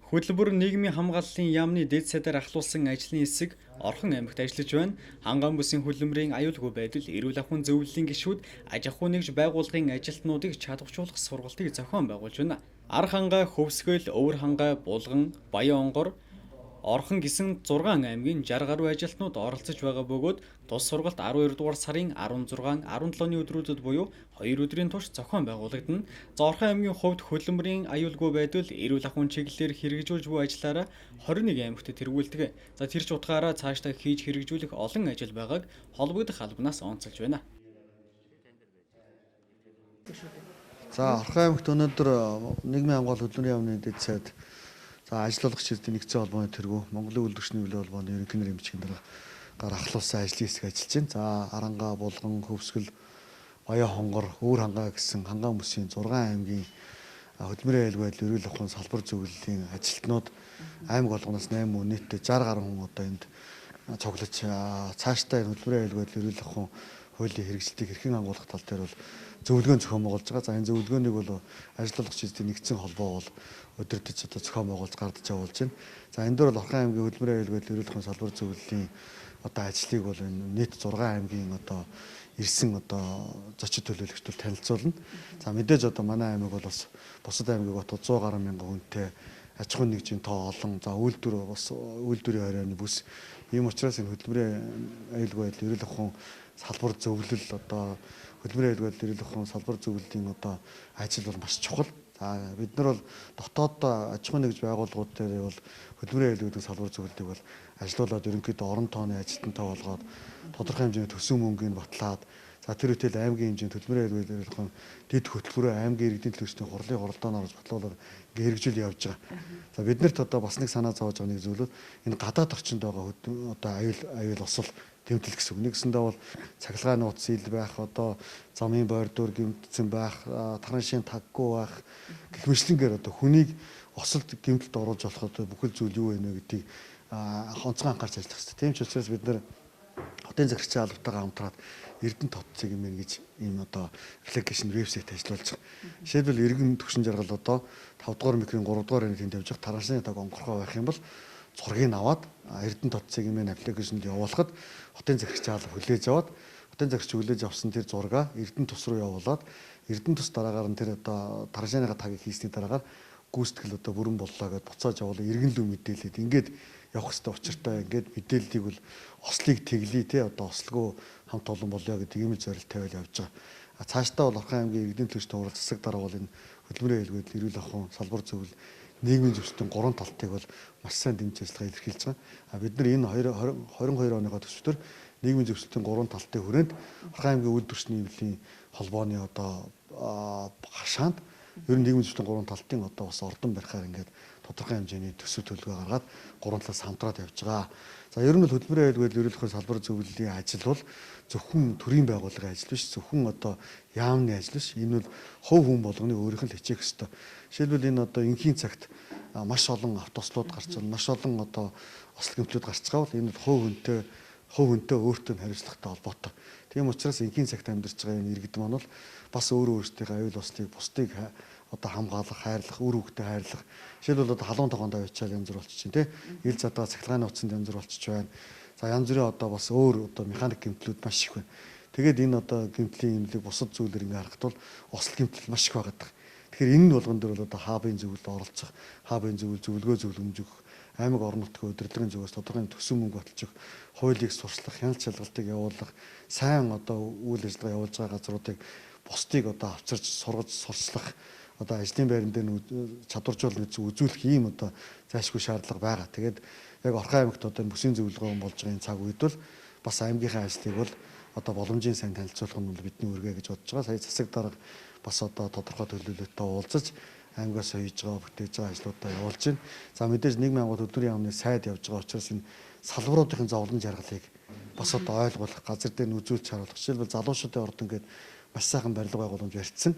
Хөтөлбөр нийгмийн хамгааллын яамны дэд сайдаар ахлуулсан ажлын хэсэг Орхон аймагт ажиллаж байна. Хангаан бүсийн хөдөлмөрийн аюулгүй байдал, эрүүл ахуйн зөвлөлийн гишүүд аж ахуй нэгж байгууллагын ажилтнуудыг чадваржуулах сургалтыг зохион байгуулж байна. Ар хангаа, Хөвсгөл, Өвөр хангаа, Булган, Баян онгор, Орхон гэсэн 6 аймгийн 60 гаруй ажилтнууд оролцож байгаа бөгөөд тус сургалт 12 дугаар сарын 16, 17-ны өдрүүдэд буюу 2 өдрийн турш зохион байгуулагдана. За Орхон аймгийн хувьд хөдөлмөрийн аюулгүй байдал, эрүүл ахуйн чиглэлээр хэрэгжүүлж буй ажлаараа 21 аймагт тэргүүлдэг. За тэр ч утгаараа цаашдаа хийж хэрэгжүүлэх олон ажил байгааг холбогдох албанаас онцолж байна. За Орхон аймагт өнөөдөр нийгмийн хамгаалалт хөдөлмөрийн яамны дэд сайд ажиллуулагч ирдийн нэгдсэн холбооны тэргүү Монголын үйлдвэрчний хөвлөлийн холбооны ерөнхий нэр эмчгийн дарга ахлуулсан ажлын хэсэг ажиллаж байна. За Аранга, Булган, Хөвсгөл, Баян хонгор, Өвөр хангаа гэсэн хангаан бүсийн 6 аймгийн хөдөлмөрийн аюулгүй байдал, эрүүл ахуйн салбар зөвлөлийн ажилтнууд аймаг болгоноос 8 хүн нийтдээ 60 гаруй хүн одоо энд цуглаж цаашдаа энэ хөдөлмөрийн аюулгүй байдал, эрүүл ахуйн хуулийн хэрэгжилтийг хэрхэн хангуулах тал дээр бол зөвлөгөө зохион байгуулж байгаа. За энэ зөвлөгөөнийг бол ажиллуулагч эзэдийн нэгдсэн холбоо бол удирдах одоо зохион байгуулж гардаж явуулж байна. За энэ дөр бол Орхон аймгийн хөдөлмөрийн аюулгүй байдал, эрүүл ахуйн салбар зөвлөлийн одоо ажлыг бол энэ нийт 6 аймгийн одоо ирсэн одоо зочид төлөөлөгчдөл танилцуулна. За мэдээж одоо манай аймаг бол бас бусад аймгийг бот 100 гаруй мянган хүнтэй аж ахуйн нэгжийн тоо олон. За үйлдвэр бас үйлдвэрийн хорионы бүс. Ийм учраас энэ хөдөлмөрийн аюулгүй байдал, эрүүл ахуйн салбар зөвлөл одоо хөдөлмөрийн аюулгүй байдал, эрүүл ахуйн салбар зөвлөлийн одоо ажил бол маш чухал. За бид нар бол дотоод аж ахуйн нэгж байгууллагууд дээр бол хөдөлмөрийн аюулгүй байдал салбар зөвлөлийг бол ажилуулад ерөнхийдөө орон тооны ажилтнтай болгоод тодорхой хэмжээний төсөв мөнгөний батлаад за тэр үедээ аймгийн хэмжээнд хөдөлмөрийн аюулгүй байдал, эрүүл ахуйн дэд хөтөлбөрөө аймгийн иргэдийн төлөвчдийн хурлын хуралдаанд орж батлуулаад хэрэгжүүл явж байгаа. За биднэрт одоо бас нэг санаа зовж байгаа нэг зүйл бол энэ гадаад орчинд байгаа одоо аюул осол тэмдэл гэсэн үг. Нэгсэндээ бол цахилгаан нууц ил байх, одоо замын бордуур гэмтсэн байх, тараншийн таггүй байх гэх мэтлэнгээр одоо хүнийг осолд гэмтэлд оруулж болох одоо бүхэл зүйл юу вэ гэдгийг онцгой анхаарч ажиллах хэрэгтэй. Тийм ч учраас бид нар хотын захиргааны албатайгаа хамтраад Эрдэнэ тот цэгмэн гэж ийм одоо аппликейшн вебсайт ажиллуулж байгаа. Жишээлбэл иргэн төвшин жаргал одоо 5 дугаар микрийн 3 дугаар энийг тэнд явж байгаа тараншийн таг онгорхой байх юм бол зургийг аваад Эрдэнэ тот цэгмэн аппликейшнд явуулахад хотын захиргааны алба хүлээж аваад хотын захирч хүлээж авсан тэр зургаа Эрдэнэ тус руу явуулаад Эрдэнэ тус дараагаар нь тэр одоо тараншааныга тагийг хийсний дараагаар гүйцэтгэл одоо бүрэн боллоо гэдээ буцааж явуулаа иргэн лүү мэдээлээд ингээд явах хэрэгтэй учиртай ингээд мэдээллийг бол ослыг тэглэе те одоо ослгүй хамт олон болё гэдэг ийм зорилт тавиал явж байгаа. Цаашдаа бол Орхон аймгийн иргэдийн төлөвчтэй хурал засаг дараа бол энэ хөдөлмөрийн аюулгүй байдал, эрүүл ахуйн салбар зөвлөл нийгмийн зөвлөлтийн 3 талтыг бол маш сайн дэмжиж ажиллагаа илэрхийлж байгаа. Бид нар энэ 22 оныхоо төсвөр нийгмийн зөвлөлтийн 3 талтын хүрээнд Орхон аймгийн үйлдвэрчний хөвлийн холбооны одоо хашаанд ер нь нийгмийн зөвлөлтийн 3 талтын одоо бас ордон барихаар ингээд тодорхой хэмжээний төсөв төлөвлөгөө гаргаад 3 талаас хамтраад явж байгаа. За ер нь бол хөдөлмөрийн аюулгүй байдал, эрүүл ахуйн салбар зөвлөлийн ажил бол зөвхөн төрийн байгууллагын ажил биш, зөвхөн одоо яамны ажил биш. Энэ бол хувь хүн болгоны өөрийнх нь л хичээх ёстой. Жишээлбэл энэ одоо энхийн цагт маш олон автослууд гарч байна, маш олон одоо осол гэмтлүүд гарч байгаа бол энэ хувь хүнтэй өөртөө хариуцлагатай холбоотой. Тийм учраас энхийн цагт амьдарч байгаа энэ иргэд маань бол бас өөрсдийнхээ аюул ослыг бусдыг одоо хамгаалах, хайрлах, үр хөвгтэй хайрлах. Жишээлбэл одоо халуун тогоонд авчаал янз бүр болчих чинь тий. Ил задгаа цахилгааны утсанд янз бүр болчих байна. За янз бүрийн одоо бас өөр одоо механик гэмтлүүд маш их байна. Тэгээд энэ одоо гэмтлийн имлэг бусад зүйлээр ингээ харахад бол осол гэмтэл маш их байгаа. Тэгэхээр энэ болгон дээр бол одоо хаабын зөвлөлд оролцох, хаабын зөвлөгөө зөвлөмж өгөх, аймаг орон нутгийн удирдлагын зүгээс тодорхой төсөв мөнгө баталж өгөх, хуулийг сурчлах, хяналт шалгалтыг явуулах, сайн одоо үйл ажиллагаа явуулж байгаа газруудыг бусдыг одоо авчирч сургаж сурчлах, одоо ажлын байран дээр чадваржуулах гэж үзүүлэх ийм одоо зайлшгүй шаардлага байгаа. Тэгээд яг Орхон аймагт одоо бүсийн зөвлөгөө болж байгаа энэ цаг үед бол бас аймгийнхаа ажлыг бол одоо боломжийн сайн танилцуулах нь бол бидний үргэ гэж бодож байгаа. Сая засаг дарга бас одоо тодорхой төлөвлөлтөд уулзаж аймгаас хийж байгаа бүтээж байгаа ажлуудаа явуулж байна. За мэдээж нийгмийн хамгаалалт хөдөлмөрийн яамны сайд явж байгаа учраас энэ салбаруудын зовлон жаргалыг бас одоо ойлгуулах, газар дээр нь үзүүлж харуулах. Жишээлбэл залуучуудын ордон гэдэг маш сайхан барилга байгууламж барьцсан.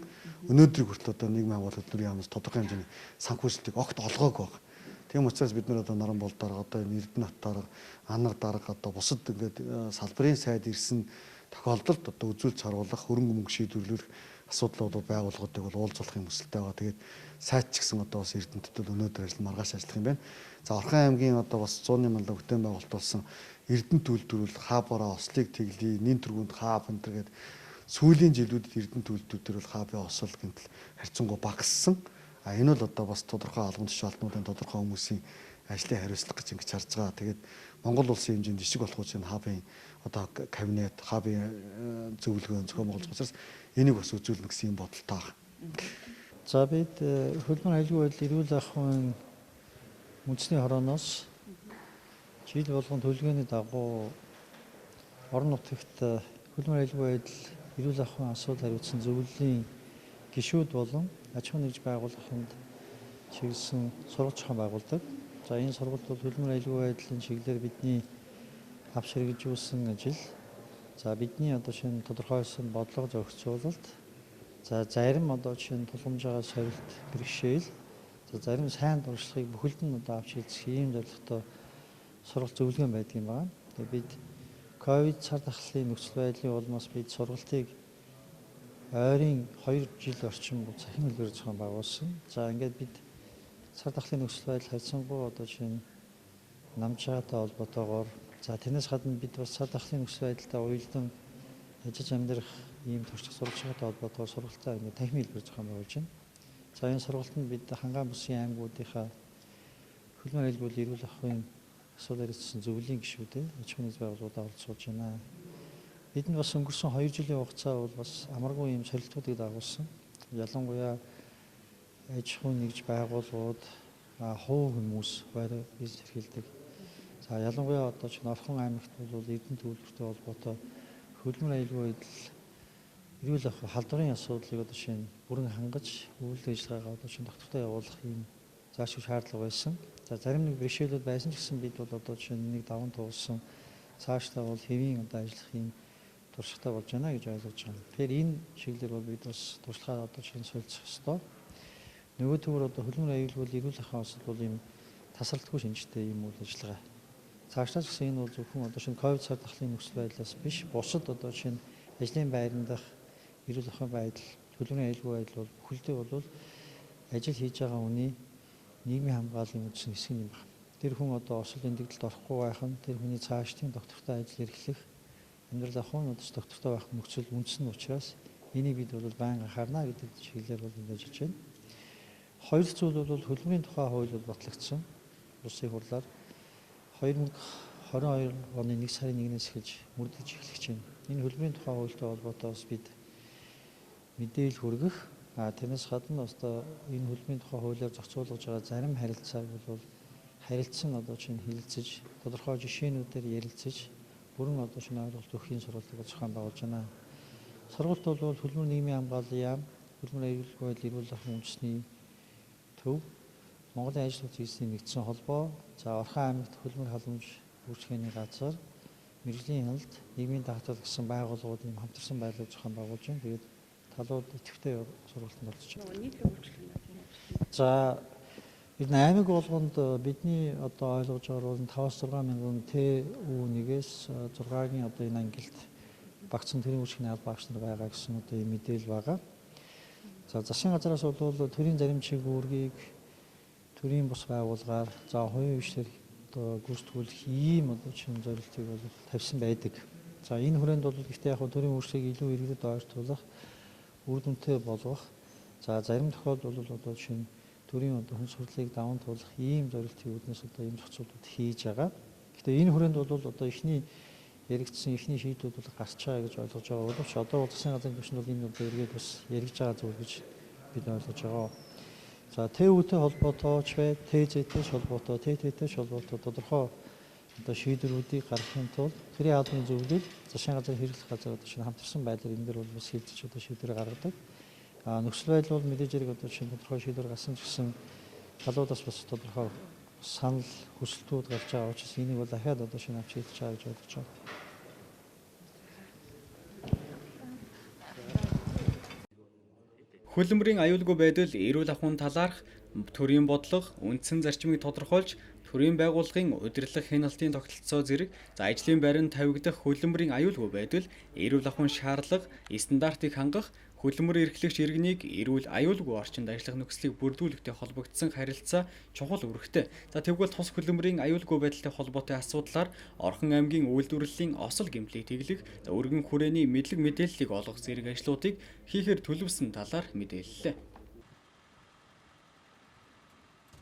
Өнөөдрийг хүртэл одоо нийгмийн хамгаалалт хөдөлмөрийн яамнаас тодорхой хэмжээний санхүүжилтийг огт олгоог байна. Тийм учраас бид нар одоо Наранбол дарга, одоо Эрдэнэ хот дарга, Анар дарга одоо бусад ингээд салбарын сайд ирсэн тохиолдолд одоо үзүүлж харуулах, хөрөнгө мөнгө шийдвэрлэх, асуудлууд байгууллагуудыг бол уулзуулахын хүсэлтэй байгаа. Тэгээд сайт ч гэсэн одоо бас Эрдэнэтэд өнөөдөр ажил маргааш ажиллах юм байна. За Орхон аймгийн одоо бас 100-ны манлай бүтээн байгуулалт болсон Эрдэнэт үйлдвэрүүл хабараа ослыг тэглэе, нэн тэргуунд хаб энэ гэдэг сүүлийн жилүүдэд Эрдэнэт үйлдвэр төр бол хабын осол гэмтэл харьцангуй багассан. Энэ бол одоо бас тодорхой албан тушаалтнуудын тодорхой хүмүүсийн ажлын хариуцлага гэж ингэж харж байгаа. Тэгээд Монгол улсын хэмжээнд жишг болох учраас хабын одоо кабинет, хабын зөвлөгөө зохион байгуулж учраас энийг бас үзүүлнэ гэсэн юм бодолтой байна. За бид хөлбөр аюулгүй байдал эрүүл ахуйн үндэсний хорооноос жил болгон төлөвлөгөөний дагуу орон нутагт хөлбөр аюулгүй байдал эрүүл ахуйн асуудал хариуцсан зөвлөлийн гишүүд болон аж ахуйн нэгж байгууллаганд чиглэсэн сургалт зохион байгуулдаг. За энэ сургалт бол хөлбөр аюулгүй байдлын чиглэлээр бидний авч хэрэгжүүлсэн ажил. За бидний одоо шинэ тодорхойлсон бодлого зохицуулалт. За зарим одоо шинэ тулгамж байгаа сорилт бэрхшээл. За зарим сайн дуршлагыг бүхэлд нь одоо авч хэлцэх ийм зорилготой сургалт зөвлөгөө байдаг юм байна. Тэгээд бид ковид цар тахлын нөхцөл байдлын улмаас бид сургалтыг ойрын 2 жил орчим цахим хэлбэрээр зохион байгуулсан. За ингээд бид цар тахлын нөхцөл байдал хайцсангуй одоо шинэ намжаатай холбоотойгоор за тэрнээс гадна бид бас цар тахлын нөхцөл байдалтай уялдан ажиллаж амьдрах ийм туршлага сурвалжтай холбоотойгоор сургалтаа ингээд танхимын хэлбэрээр зохион байгуулж байна. За энэ сургалтанд бид Хангаан бүсгийн аймагуудынхаа хөлбөр аюулгүй эрүүл ахуйн асуудал хэрэгжсэн зөвлөлийн гишүүдээ аж ахуйн нэгж байгууллагуудаа оролцуулж байна. Бидэнд бас өнгөрсөн 2 жилийн хугацаа бол бас амаргүй ийм сорилтуудыг дагуулсан. Ялангуяа аж ахуйн нэгж байгууллагууд, хувь хүмүүс байраа бизнес эрхэлдэг. За ялангуяа одоо ч Орхон аймагт бол Эрдэнэт үйлдвэртэй холбоотой хөлбөр аюулгүй байдал эрүүл ахуй халдварын асуудлыг одоо шинэ бүрэн хангаж үйл ажиллагаагаа одоо шинэ тогтвортой явуулах ийм заашгүй шаардлага байсан. За зарим нэг бэрхшээлүүд байсан ч гэсэн бид бол одоо шинэ нэг даван туулсан цаашдаа бол хэвийн одоо ажиллах ийм туршлагатай болж байна гэж ойлгож байна. Тэгэхээр энэ чиглэлээр бол бид бас туршлагаа одоо шинэ солилцох ёстой. Нөгөө төвөр одоо хөлбөр аюулгүй эрүүл ахуйн асуудал бол ийм тасралтгүй шинжтэй ийм үйл ажиллагаа. Цаашдаа ч гэсэн энэ бол зөвхөн одоо шинэ ковид цар тахлын нөхцөл байдлаас биш, бусад одоо шинэ ажлын байран дах эрүүл ахуйн байдал, хөлбөр аюулгүй байдал бол бүхэлдээ бол ажил хийж байгаа хүний нийгмийн хамгааллын үндсэн хэсэг юм байна. Тэр хүн одоо осол эндэгдэлд орохгүй байх нь тэр хүний цаашдын тогтвортой ажил эрхлэх, амьдрал ахуйн удаас тогтвортой байх нөхцөл үндсэн учраас энийг бид бол байнга анхаарна гэдэг чиглэлээр бол ингэж ажиллаж байна. Хоёр зүйл бол хөлбөрийн тухай хууль бол батлагдсан. Улсын хурлаар 2022 оны 1 сарын 1-ээс эхэлж мөрдөж эхлэх чинь. Энэ хөлбөрийн тухай хуультай холбоотой бас бид мэдээлэл хүргэх. Тэрнээс гадна бас энэ хөлбөрийн тухай хуулиар зохицуулж байгаа зарим харилцааг бол харилцсан одоо чинь хэлэлцэж, тодорхой жишээнүүдээр ярилцаж, бүрэн одоо шинэ ойлголт өгөхийн сургалтыг зохион байгуулж байна. Сургалт бол хөлбөр нийгмийн хамгааллын яам, хөлбөр аюулгүй байдал эрүүл ахуйн үндэсний төв, Монголын ажил хөдөлгөөний нэгдсэн холбоо, за Орхон аймагт хөлбөр халамж үйлчлэгээний газар, мэрэгжлийн хяналт, нийгмийн даатгал гэсэн байгууллагуудын хамтарсан байдлыг зохион байгуулж байна. Тэгээд талууд идэвхтэй сургалтанд оролцож байна. Нийтлэг үйлчлэгнүүд. За бид аймаг болгонд бидний одоо ойлгож байгаа бол 5-6 мянган ТУ1-ээс 6-гийн одоо энэ ангилт багцсан төрийн үйлчлэгээний албан багш нар байгаа гэсэн одоо ийм мэдээлэл байгаа. За засгийн газраас бол төрийн зарим чиглэлийг төрийн бус байгууллагаар за хувийн хвшлэр одоо гүйцэтгүүлэх ийм одоо шинэ зорилтыг бол тавьсан байдаг. За энэ хүрээнд бол гэхдээ яг төрийн үйлчлэгийг илүү иргэдэд ойртуулах, үр дүнтэй болгох, за зарим тохиолдолд бол одоо шинэ төрийн одоо хүн сурлыг даван туулах ийм зорилтын үүднээс одоо ийм зохицуултууд хийж байгаа. Гэхдээ энэ хүрээнд бол одоо эхний яригдсан эхний шийдвүүд бол гарч байгаа гэж ойлгож байгаа. Боловч одоо засгийн газрын түвшинд бол энэ одоо эргээд бас яригдж байгаа зүйл гэж бид ойлгож байгаа. За ТУ-тэй холбоотой ч бай, ТЗ-тэй холбоотой, ТТ-тэй холбоотой тодорхой одоо шийдвэрүүдийг гаргахын тулд тэрийн албаны зөвлөл засгийн газрын хэрэглэх газар одоо шинэ хамтарсан байдлаар энэ дээр бол бас хилцэж одоо шийдвэр гаргадаг. Нөхцөл байдал бол мэдээж хэрэг одоо шинэ тодорхой шийдвэр гарсан ч гэсэн талуудаас бас тодорхой санал хүсэлтүүд гарч байгаа учраас энийг бол дахиад одоо шинэ авч хэлж байгаа гэж ойлгож байна. Хөлбөрийн аюулгүй байдал эрүүл ахуйн талаарх төрийн бодлого, үндсэн зарчмыг тодорхойлж, төрийн байгууллагын удирдлага хяналтын тогтолцоо зэрэг ажлын байранд тавигдах хөлбөрийн аюулгүй байдал эрүүл ахуйн шаардлага, стандартыг хангах, Хөдөлмөр эрхлэгч иргэнийг эрүүл аюулгүй орчинд ажиллах нөхцөлийг бүрдүүлэхтэй холбогдсон харилцаа чухал үүрэгтэй. За тэгвэл тус хөдөлмөрийн аюулгүй байдалтай холбоотой асуудлаар Орхон аймгийн үйлдвэрлэлийн осол гэмтлийг тэглэх, өргөн хүрээний мэдлэг мэдээллийг олгох зэрэг ажлуудыг хийхээр төлөвлөсөн талаар мэдээллээ.